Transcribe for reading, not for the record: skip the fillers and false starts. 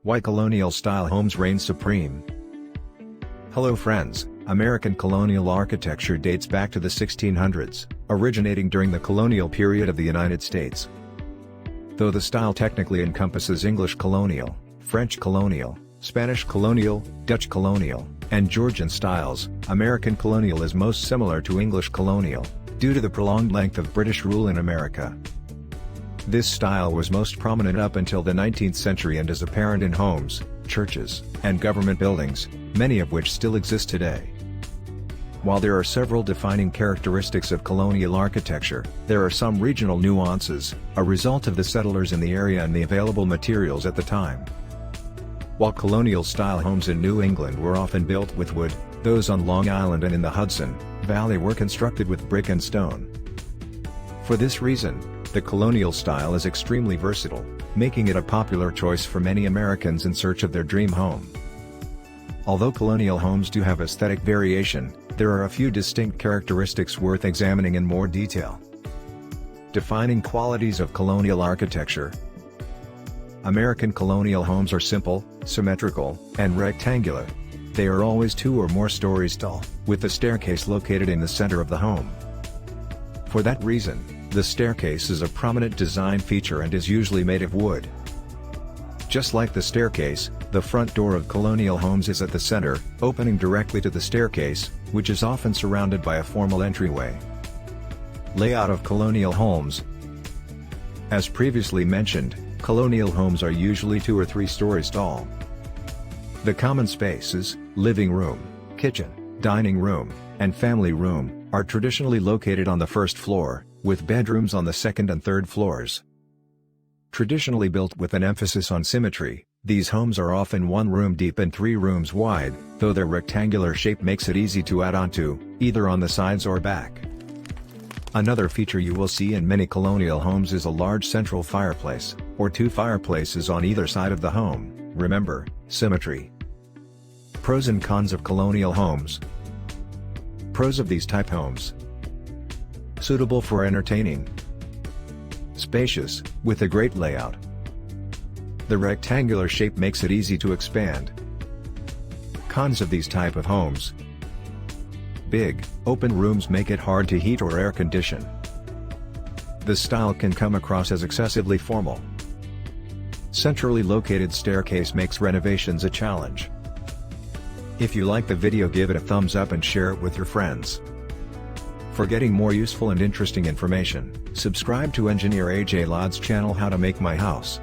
Why colonial-style homes reign supreme? Hello friends, American colonial architecture dates back to the 1600s, originating during the colonial period of the United States. Though the style technically encompasses English colonial, French colonial, Spanish colonial, Dutch colonial, and Georgian styles, American colonial is most similar to English colonial, due to the prolonged length of British rule in America. This style was most prominent up until the 19th century and is apparent in homes, churches, and government buildings, many of which still exist today. While there are several defining characteristics of colonial architecture, there are some regional nuances, a result of the settlers in the area and the available materials at the time. While colonial-style homes in New England were often built with wood, those on Long Island and in the Hudson Valley were constructed with brick and stone. For this reason, the colonial style is extremely versatile, making it a popular choice for many Americans in search of their dream home. Although colonial homes do have aesthetic variation, there are a few distinct characteristics worth examining in more detail. Defining qualities of colonial architecture. American colonial homes are simple, symmetrical, and rectangular. They are always 2 or more stories tall, with the staircase located in the center of the home. For that reason, the staircase is a prominent design feature and is usually made of wood. Just like the staircase, the front door of colonial homes is at the center, opening directly to the staircase, which is often surrounded by a formal entryway. Layout of colonial homes. As previously mentioned, colonial homes are usually 2 or 3 stories tall. The common spaces, living room, kitchen, dining room, and family room, are traditionally located on the first floor, with bedrooms on the second and third floors. Traditionally built with an emphasis on symmetry, these homes are often 1 room deep and 3 rooms wide, though their rectangular shape makes it easy to add onto, either on the sides or back. Another feature you will see in many colonial homes is a large central fireplace, or 2 fireplaces on either side of the home. Remember, symmetry. Pros and cons of colonial homes. Pros of these type homes. Suitable for entertaining. Spacious, with a great layout. The rectangular shape makes it easy to expand. Cons of these type of homes. Big, open rooms make it hard to heat or air condition. The style can come across as excessively formal. Centrally located staircase makes renovations a challenge. If you like the video, give it a thumbs up and share it with your friends. For getting more useful and interesting information, subscribe to Engineer AJ Laud's channel How to Make My House.